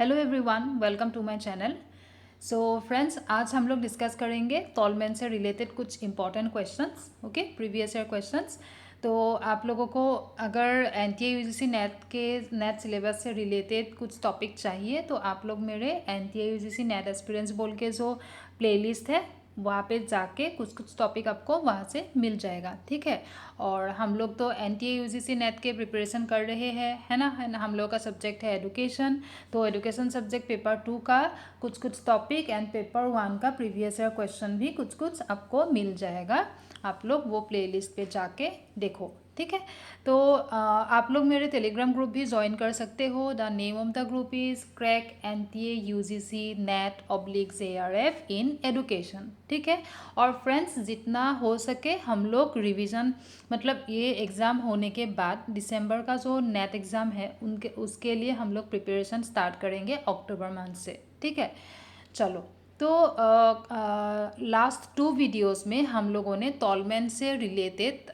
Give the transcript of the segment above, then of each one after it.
Hello everyone, welcome to my channel. So friends, आज हम लोग डिस्कस करेंगे तॉलमैन से रिलेटेड कुछ important questions, okay, previous year questions. तो आप लोगों को अगर एनटीए यूजीसी नेट सिलेबस से रिलेटेड कुछ टॉपिक चाहिए तो आप लोग मेरे एनटीए यूजीसी नेट एक्सपीरियंस बोल के जो प्लेलिस्ट है वहाँ पे जाके कुछ कुछ टॉपिक आपको वहाँ से मिल जाएगा, ठीक है। और हम लोग तो एनटीए यूजीसी नेट के प्रिपरेशन कर रहे हैं, है ना। हम लोग का सब्जेक्ट है एडुकेशन। तो एडुकेशन सब्जेक्ट पेपर 2 का कुछ कुछ टॉपिक एंड पेपर 1 का प्रीवियस ईयर क्वेश्चन भी कुछ कुछ आपको मिल जाएगा। आप लोग वो प्लेलिस्ट पे जाके देखो, ठीक है। तो आप लोग मेरे टेलीग्राम ग्रुप भी ज्वाइन कर सकते हो। The name of the group is crack NTA UGC नेट/ARF इन एडुकेशन, ठीक है। और फ्रेंड्स, जितना हो सके हम लोग रिवीजन, मतलब ये एग्ज़ाम होने के बाद दिसंबर का जो नेट एग्ज़ाम है उसके लिए हम लोग प्रिपरेशन स्टार्ट करेंगे अक्टूबर मंथ से, ठीक है। चलो, तो लास्ट 2 वीडियोस में हम लोगों ने टॉलमैन से related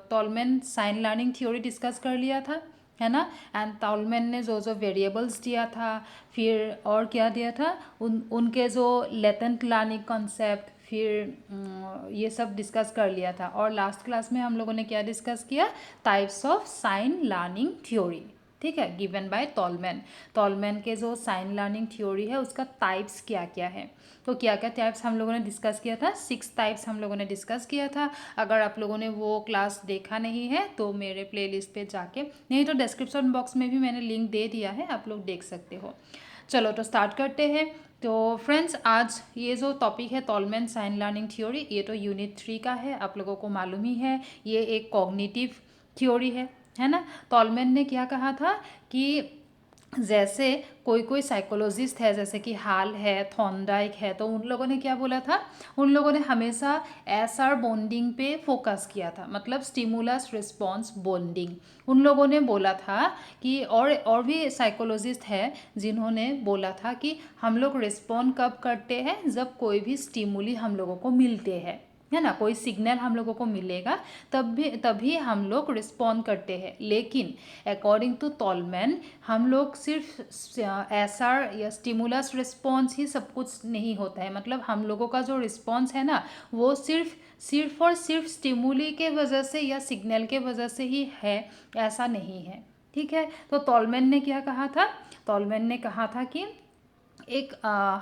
Tolman sign learning theory discuss कर लिया था, है ना। एंड टॉलमैन ने जो जो वेरिएबल्स दिया था, फिर और क्या दिया था, उनके जो लेटेंट लर्निंग कॉन्सेप्ट, फिर ये सब डिस्कस कर लिया था। और लास्ट क्लास में हम लोगों ने क्या डिस्कस किया, types of sine learning theory, ठीक है, गिवन बाय टॉलमैन। टॉलमैन के जो साइन लर्निंग थ्योरी है उसका टाइप्स क्या क्या है, तो क्या क्या टाइप्स हम लोगों ने डिस्कस किया था, 6 टाइप्स हम लोगों ने डिस्कस किया था। अगर आप लोगों ने वो क्लास देखा नहीं है तो मेरे प्लेलिस्ट पे जाके, नहीं तो डिस्क्रिप्शन बॉक्स में भी मैंने लिंक दे दिया है, आप लोग देख सकते हो। चलो, तो स्टार्ट करते हैं। तो फ्रेंड्स, आज ये जो टॉपिक है टॉलमैन साइन लर्निंग थ्योरी, ये तो यूनिट 3 का है, आप लोगों को मालूम ही है। ये एक कॉग्निटिव थ्योरी है ना। टॉलमैन ने क्या कहा था कि जैसे कोई कोई साइकोलॉजिस्ट है, जैसे कि हाल है, थॉर्नडाइक है, तो उन लोगों ने क्या बोला था, उन लोगों ने हमेशा एसआर बॉन्डिंग पे फोकस किया था, मतलब स्टिमुलस रिस्पॉन्स बॉन्डिंग। उन लोगों ने बोला था कि और भी साइकोलॉजिस्ट है जिन्होंने बोला था कि हम लोग रिस्पॉन्ड कब करते हैं, जब कोई भी स्टिमुली हम लोगों को मिलते हैं, है ना, कोई सिग्नल हम लोगों को मिलेगा तभी हम लोग रिस्पॉन्ड करते हैं। लेकिन अकॉर्डिंग टू टॉलमैन हम लोग सिर्फ एसआर या स्टिमुलस रिस्पॉन्स ही सब कुछ नहीं होता है, मतलब हम लोगों का जो रिस्पॉन्स है ना वो सिर्फ और सिर्फ स्टिमुली के वजह से या सिग्नल के वजह से ही है, ऐसा नहीं है, ठीक है। तो टॉलमैन ने क्या कहा था, टॉलमैन ने कहा था कि एक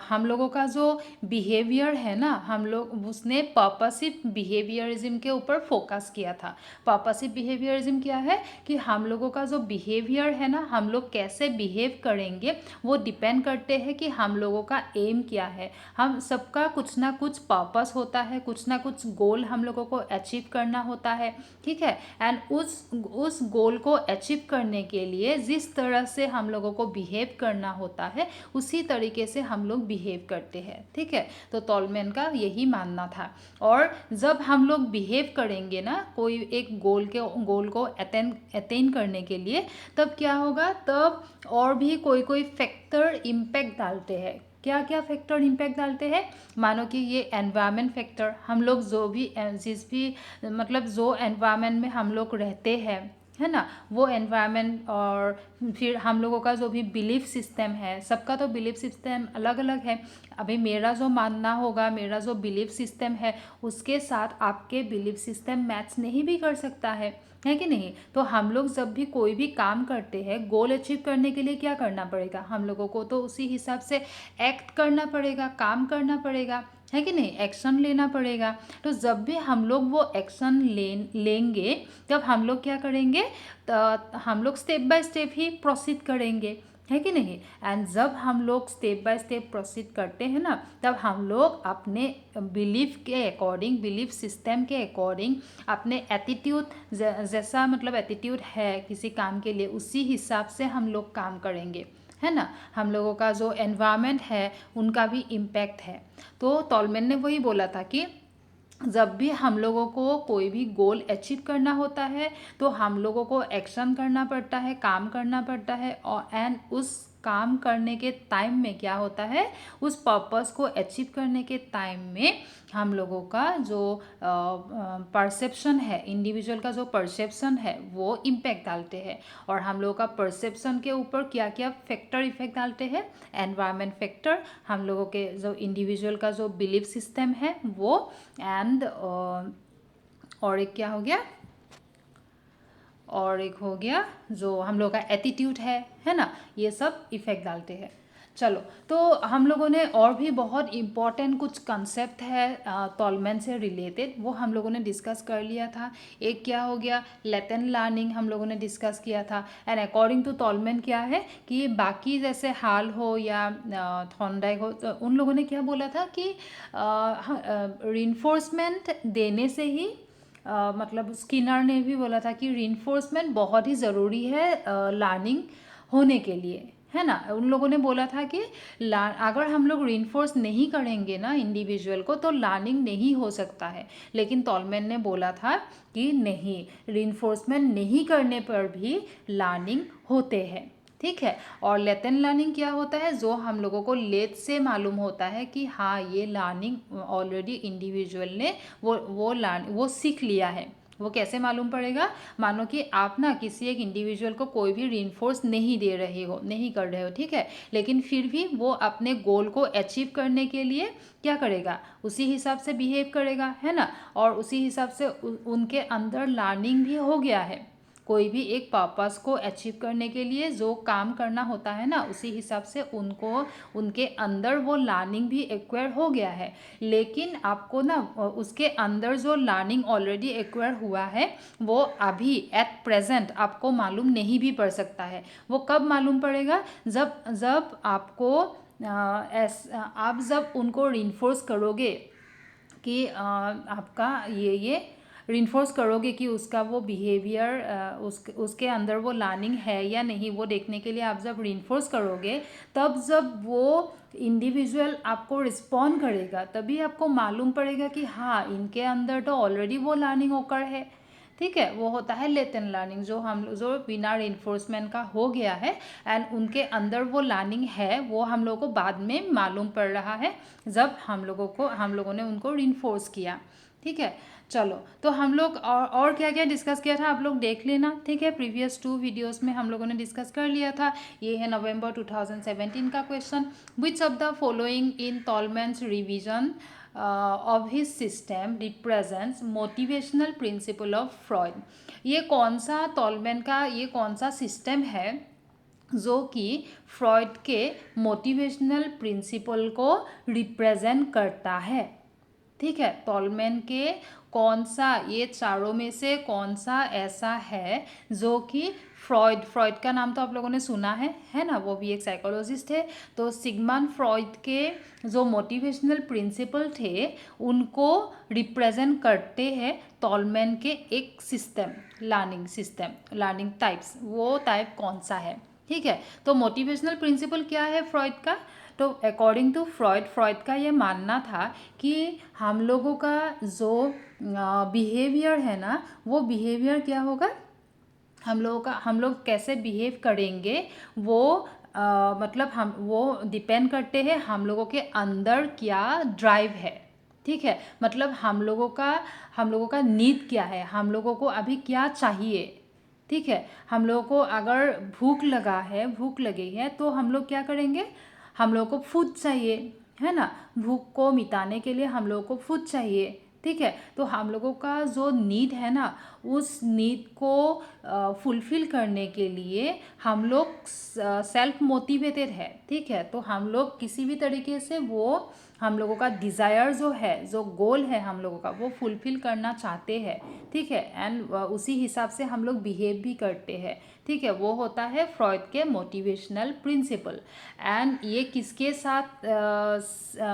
हम लोगों का जो बिहेवियर है ना, हम लोग उसने पर्पसिव बिहेवियरिज्म के ऊपर फोकस किया था। पर्पसिव बिहेवियरिज्म क्या है कि हम लोगों का जो बिहेवियर है ना, हम लोग कैसे बिहेव करेंगे वो डिपेंड करते हैं कि हम लोगों का एम क्या है। हम सबका कुछ ना कुछ पर्पस होता है, कुछ ना कुछ गोल हम लोगों को अचीव करना होता है, ठीक है। एंड उस गोल को अचीव करने के लिए जिस तरह से हम लोगों को बिहेव करना होता है उसी तरीके से हम लोग बिहेव करते हैं, ठीक है। तो टॉलमैन का यही मानना था। और जब हम लोग बिहेव करेंगे ना कोई एक गोल को अटेन करने के लिए, तब क्या होगा, तब और भी कोई फैक्टर इम्पैक्ट डालते हैं। क्या क्या फैक्टर इम्पैक्ट डालते हैं, मानो कि ये एनवायरनमेंट फैक्टर, हम लोग जो भी जिस भी मतलब जो एनवायरनमेंट में हम लोग रहते हैं, है ना, वो एनवायरनमेंट, और फिर हम लोगों का जो भी बिलीफ सिस्टम है, सबका तो बिलीफ सिस्टम अलग अलग है। अभी मेरा जो मानना होगा, मेरा जो बिलीफ सिस्टम है उसके साथ आपके बिलीफ सिस्टम मैच नहीं भी कर सकता है कि नहीं। तो हम लोग जब भी कोई भी काम करते हैं, गोल अचीव करने के लिए क्या करना पड़ेगा, हम लोगों को तो उसी हिसाब से एक्ट करना पड़ेगा, काम करना पड़ेगा, है कि नहीं, एक्शन लेना पड़ेगा। तो जब भी हम लोग वो एक्शन लेंगे तब हम लोग क्या करेंगे, तो हम लोग step by step he proceed करेंगे, है कि नहीं। एंड जब हम लोग स्टेप बाय स्टेप प्रोसीड करते हैं ना, तब हम लोग अपने बिलीफ के अकॉर्डिंग, बिलीफ सिस्टम के अकॉर्डिंग, अपने एटीट्यूड जैसा, मतलब एटीट्यूड है किसी काम के लिए, उसी हिसाब से हम लोग काम करेंगे, है ना। हम लोगों का जो एनवायरनमेंट है उनका भी इम्पैक्ट है। तो टॉलमैन ने वही बोला था कि जब भी हम लोगों को कोई भी गोल अचीव करना होता है तो हम लोगों को एक्शन करना पड़ता है, काम करना पड़ता है, और एंड काम करने के टाइम में क्या होता है, उस पर्पस को अचीव करने के टाइम में हम लोगों का जो परसेप्शन है, इंडिविजुअल का जो परसेप्शन है वो इम्पैक्ट डालते हैं। और हम लोगों का परसेप्शन के ऊपर क्या क्या फैक्टर इफेक्ट डालते हैं, एनवायरनमेंट फैक्टर, हम लोगों के जो इंडिविजुअल का जो बिलीफ सिस्टम है वो, एंड और एक क्या हो गया, और एक हो गया जो हम लोग का एटीट्यूड है ना, ये सब इफेक्ट डालते हैं। चलो, तो हम लोगों ने और भी बहुत इम्पॉर्टेंट कुछ कंसेप्ट है टॉलमैन से रिलेटेड, वो हम लोगों ने डिस्कस कर लिया था। एक क्या हो गया, लेटेंट लर्निंग हम लोगों ने डिस्कस किया था। एंड अकॉर्डिंग टू टॉलमैन क्या है कि बाकी जैसे हाल हो या थॉर्नडाइक हो, तो उन लोगों ने क्या बोला था कि रिइंफोर्समेंट देने से ही मतलब स्किनर ने भी बोला था कि रिइंफोर्समेंट बहुत ही ज़रूरी है लर्निंग होने के लिए, है ना। उन लोगों ने बोला था कि अगर हम लोग रिइंफोर्स नहीं करेंगे ना इंडिविजुअल को तो लर्निंग नहीं हो सकता है। लेकिन टॉलमैन ने बोला था कि नहीं, रिइंफोर्समेंट नहीं करने पर भी लर्निंग होते हैं, ठीक है। और लेटेंट लर्निंग क्या होता है, जो हम लोगों को लेट से मालूम होता है कि हाँ ये लर्निंग ऑलरेडी इंडिविजुअल ने वो सीख लिया है। वो कैसे मालूम पड़ेगा, मानो कि आप ना किसी एक इंडिविजुअल को कोई भी रिइंफोर्स नहीं दे रहे हो, नहीं कर रहे हो, ठीक है, लेकिन फिर भी वो अपने गोल को अचीव करने के लिए क्या करेगा, उसी हिसाब से बिहेव करेगा, है ना। और उसी हिसाब से उनके अंदर लर्निंग भी हो गया है। कोई भी एक पर्पस को अचीव करने के लिए जो काम करना होता है ना, उसी हिसाब से उनको उनके अंदर वो लर्निंग भी एक्वायर हो गया है। लेकिन आपको ना उसके अंदर जो लर्निंग ऑलरेडी एक्वायर हुआ है वो अभी एट प्रेजेंट आपको मालूम नहीं भी पड़ सकता है। वो कब मालूम पड़ेगा, जब जब आपको आप जब उनको रिइंफोर्स करोगे कि आपका ये रिइंफोर्स करोगे कि उसका वो बिहेवियर उसके अंदर वो लर्निंग है या नहीं, वो देखने के लिए आप जब रिइंफोर्स करोगे, तब जब वो इंडिविजुअल आपको रिस्पॉन्ड करेगा तभी आपको मालूम पड़ेगा कि हाँ इनके अंदर तो ऑलरेडी वो लर्निंग ओकर है, ठीक है। वो होता है लेटेंट लर्निंग, जो बिना रिइंफोर्समेंट का हो गया है एंड उनके अंदर वो लर्निंग है, वो हम लोगों को बाद में मालूम पड़ रहा है जब हम लोगों ने उनको रिइंफोर्स किया, ठीक है। चलो, तो हम लोग और क्या क्या डिस्कस किया था आप लोग देख लेना, ठीक है। प्रीवियस 2 वीडियोस में हम लोगों ने डिस्कस कर लिया था। ये है नवंबर 2017 का question, which of the following in Tolman's revision of his system represents motivational principle of Freud। ये कौन सा टॉलमैन का ये कौन सा सिस्टम है जो कि फ्रॉइड के मोटिवेशनल प्रिंसिपल को रिप्रेजेंट करता है, ठीक है। टॉलमैन के कौन सा, ये चारों में से कौन सा ऐसा है जो कि फ्रॉइड का नाम तो आप लोगों ने सुना है ना, वो भी एक साइकोलॉजिस्ट थे। तो सिगमंड फ्रॉइड के जो मोटिवेशनल प्रिंसिपल थे उनको रिप्रेजेंट करते हैं टॉलमैन के एक सिस्टम, लर्निंग टाइप्स, वो टाइप कौन सा है, ठीक है। तो मोटिवेशनल प्रिंसिपल क्या है फ्रॉइड का, तो अकॉर्डिंग टू फ्रॉइड का ये मानना था कि हम लोगों का जो बिहेवियर है ना, वो बिहेवियर क्या होगा, हम लोग कैसे बिहेव करेंगे वो मतलब वो डिपेंड करते हैं हम लोगों के अंदर क्या ड्राइव है, ठीक है। मतलब हम लोगों का नीड क्या है, हम लोगों को अभी क्या चाहिए, ठीक है। हम लोगों को अगर भूख लगी है तो हम लोग क्या करेंगे, हम लोगों को फूड चाहिए, है ना। भूख को मिटाने के लिए हम लोगों को फूड चाहिए, ठीक है। तो हम लोगों का जो नीड है ना, उस नीड को फुलफिल करने के लिए हम लोग सेल्फ मोटिवेटेड है, ठीक है। तो हम लोग किसी भी तरीके से वो हम लोगों का डिज़ायर जो है, जो गोल है हम लोगों का, वो फुलफिल करना चाहते हैं, ठीक है। एंड उसी हिसाब से हम लोग बिहेव भी करते हैं, ठीक है। वो होता है फ्रॉइड के मोटिवेशनल प्रिंसिपल। एंड ये किसके साथ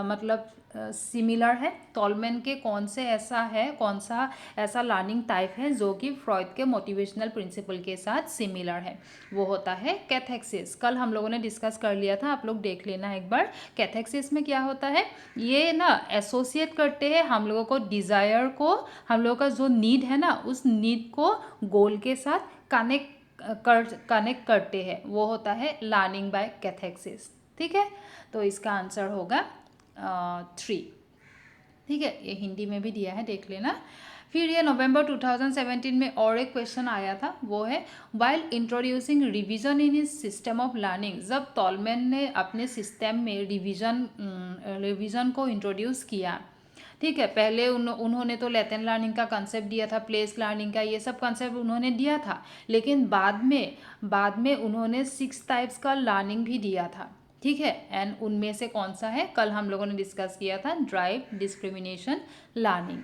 मतलब सिमिलर है, टॉलमैन के कौन सा ऐसा लर्निंग टाइप है जो कि फ्रॉइड के मोटिवेशनल प्रिंसिपल के साथ सिमिलर है, वो होता है कैथेक्सिस। कल हम लोगों ने डिस्कस कर लिया था, आप लोग देख लेना एक बार। कैथेक्सिस में क्या होता है, ये ना एसोसिएट करते हैं हम लोगों को डिज़ायर को, हम लोगों का जो नीड है ना, उस नीड को गोल के साथ कनेक्ट कनेक्ट करते हैं वो होता है लर्निंग बाय कैथेक्सिस। ठीक है, तो इसका आंसर होगा 3। ठीक है, ये हिंदी में भी दिया है, देख लेना। फिर ये नवंबर 2017 में और एक क्वेश्चन आया था, वो है while introducing revision in his system of learning. जब टॉलमैन ने अपने सिस्टम में रिवीजन को इंट्रोड्यूस किया, ठीक है, पहले उन्होंने तो लैटिन लर्निंग का कंसेप्ट दिया था, प्लेस लर्निंग का, ये सब कंसेप्ट उन्होंने दिया था, लेकिन बाद में उन्होंने 6 टाइप्स का लर्निंग भी दिया था। ठीक है, एंड उनमें से कौन सा है, कल हम लोगों ने डिस्कस किया था, ड्राइव डिस्क्रिमिनेशन लर्निंग।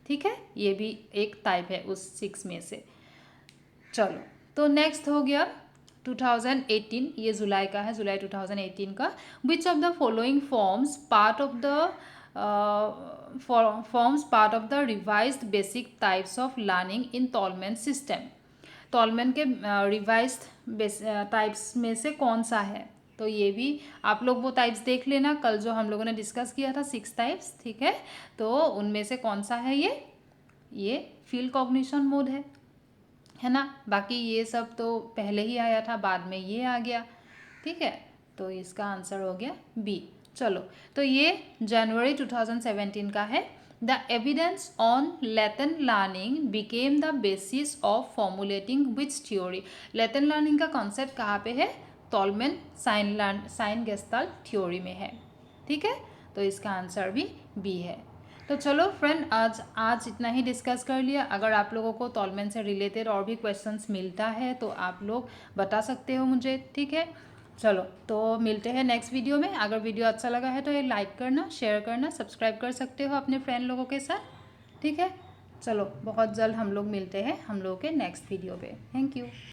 ठीक है, ये भी एक टाइप है उस 6 में से। चलो, तो नेक्स्ट हो गया 2018, ये जुलाई का है, जुलाई 2018 का। विच of the following forms part of the revised basic types of learning in tall man system. Tall man के रिवाइज्ड टाइप्स में से कौन सा है, तो ये भी आप लोग वो टाइप्स देख लेना, कल जो हम लोगों ने डिस्कस किया था 6 टाइप्स। ठीक है, तो उनमें से कौन सा है ये फील्ड कॉग्निशन मोड है ना। बाकी ये सब तो पहले ही आया था, बाद में ये आ गया। ठीक है, तो इसका आंसर हो गया बी। चलो, तो ये जनवरी 2017 का है। The evidence on Latin learning became the basis of formulating which theory. Latin learning का कॉन्सेप्ट कहाँ पे है, टॉलमैन साइन गेस्टाल्ट थ्योरी में है। ठीक है, तो इसका आंसर भी बी है। तो चलो फ्रेंड, आज इतना ही डिस्कस कर लिया। अगर आप लोगों को टॉलमैन से रिलेटेड और भी क्वेश्चंस मिलता है तो आप लोग बता सकते हो मुझे। ठीक है, चलो, तो मिलते हैं नेक्स्ट वीडियो में। अगर वीडियो अच्छा लगा है तो ये लाइक करना, शेयर करना, सब्सक्राइब कर सकते हो अपने फ्रेंड लोगों के साथ। ठीक है, चलो, बहुत जल्द हम लोग मिलते हैं हम लोगों के नेक्स्ट वीडियो पे। Thank you.